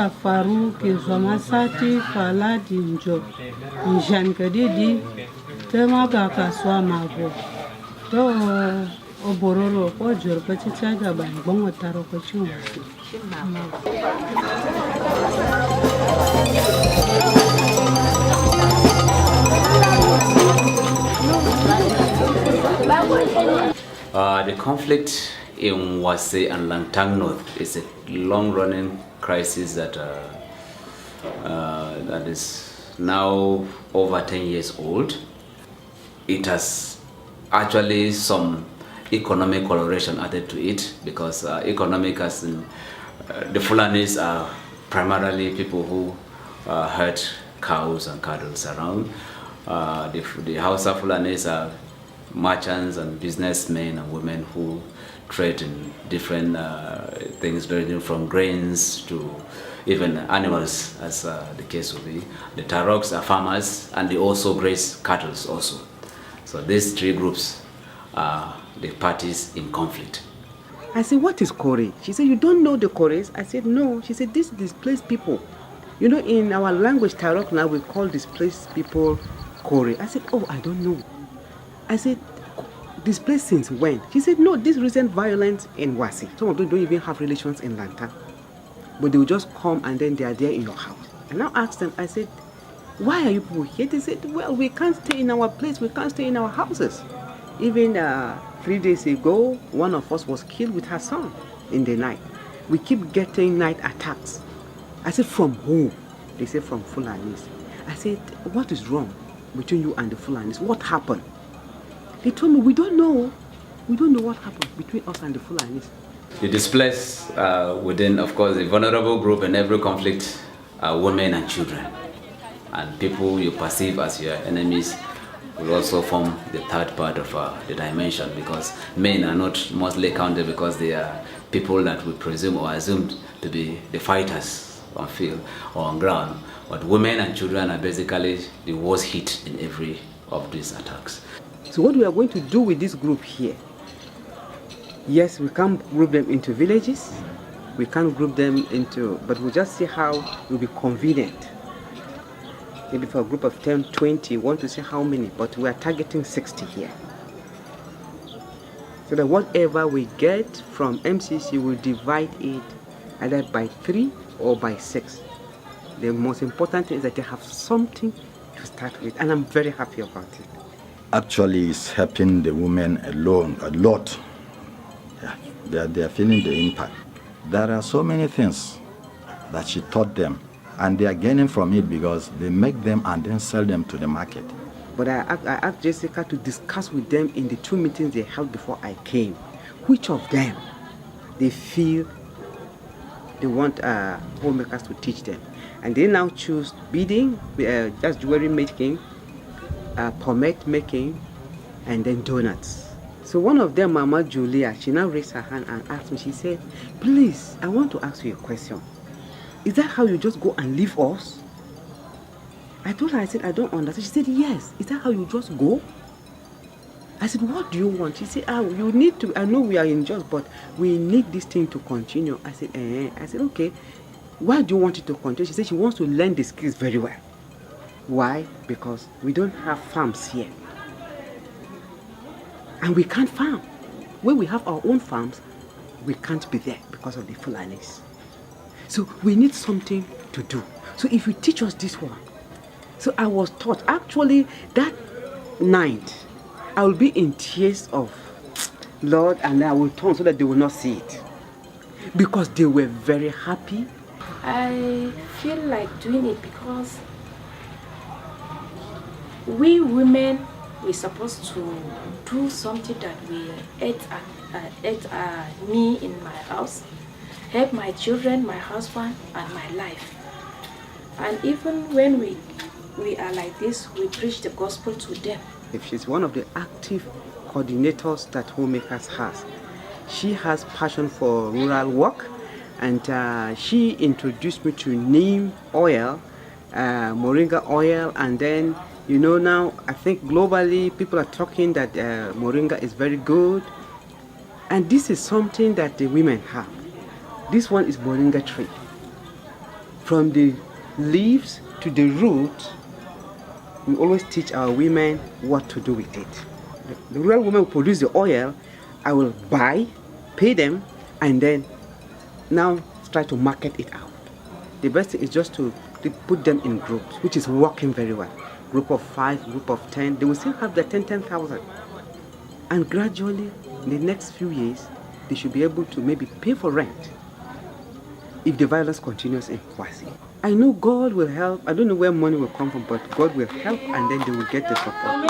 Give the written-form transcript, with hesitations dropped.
ka faru ke zoma sati fala dinjo njan ka didi tema ga kasuwa mago to obororo ko jorpa chicha ga ban bongo taro ko chunwasi The conflict in Wase and Langtang North is a long-running crisis that is now over 10 years old. It has actually some economic coloration added to it because economic as in, the Fulanis are primarily people who herd cows and cattle around. The Hausa Fulanis are merchants and businessmen and women who trade in different things, ranging from grains to even animals, as the case will be. The Taroks are farmers and they also graze cattle also. So these three groups are the parties in conflict. I said, what is Kore? She said, you don't know the Kores? I said, no. She said, this displaced people. You know, in our language, Tarok now, we call displaced people Kore. I said, oh, I don't know. I said, displaced since when? She said, no, this recent violence in Wasi. Some of them don't even have relations in Lanta. But they will just come and then they are there in your house. And I asked them, I said, why are you people here? They said, well, we can't stay in our place. We can't stay in our houses. Even 3 days ago, one of us was killed with her son in the night. We keep getting night attacks. I said, from who? They said, from Fulanis. I said, what is wrong between you and the Fulanis? What happened? They told me, we don't know. We don't know what happened between us and the Fulanis. The displaced within, of course, the vulnerable group in every conflict are women and children. And people you perceive as your enemies will also form the third part of the dimension, because men are not mostly counted because they are people that we presume or assumed to be the fighters on field or on ground. But women and children are basically the worst hit in every of these attacks. So what we are going to do with this group here, yes, we can't group them into villages, we can't group them into, but we'll just see how it will be convenient. Maybe for a group of 10, 20, want to see how many, but we are targeting 60 here. So that whatever we get from MCC, we'll divide it either by 3 or by 6. The most important thing is that they have something to start with, and I'm very happy about it. Actually, it's helping the women alone a lot. Yeah, they are feeling the impact. There are so many things that she taught them, and they are gaining from it because they make them and then sell them to the market. But I asked Jessica to discuss with them in the 2 meetings they held before I came, which of them they feel they want homemakers to teach them. And they now choose beading, just jewelry making, pomade making, and then donuts. So one of them, Mama Julia, she now raised her hand and asked me, she said, please, I want to ask you a question. Is that how you just go and leave us? I told her, I said, I don't understand. She said, yes. Is that how you just go? I said, what do you want? She said, you need to, I know we are unjust, but we need this thing to continue. I said, I said, okay. Why do you want it to continue? She said she wants to learn the skills very well. Why? Because we don't have farms here. And we can't farm. When we have our own farms, we can't be there because of the Fulanis. So we need something to do. So if you teach us this one. So I was taught, actually, that night, I will be in tears of, Lord, and I will turn so that they will not see it. Because they were very happy. I feel like doing it because we women, we're supposed to do something that we me in my house, help my children, my husband, and my life. And even when we are like this, we preach the gospel to them. If she's one of the active coordinators that Homemakers has. She has passion for rural work, and she introduced me to neem oil, moringa oil, and then, you know, now I think globally people are talking that moringa is very good, and this is something that the women have. This one is moringa tree. From the leaves to the root, we always teach our women what to do with it. The rural woman will produce the oil, I will buy, pay them, and then now try to market it out. The best thing is just to put them in groups, which is working very well. Group of 5, group of 10, they will still have the 10,000. And gradually, in the next few years, they should be able to maybe pay for rent if the violence continues in Kwasi. I know God will help. I don't know where money will come from, but God will help, and then they will get the support.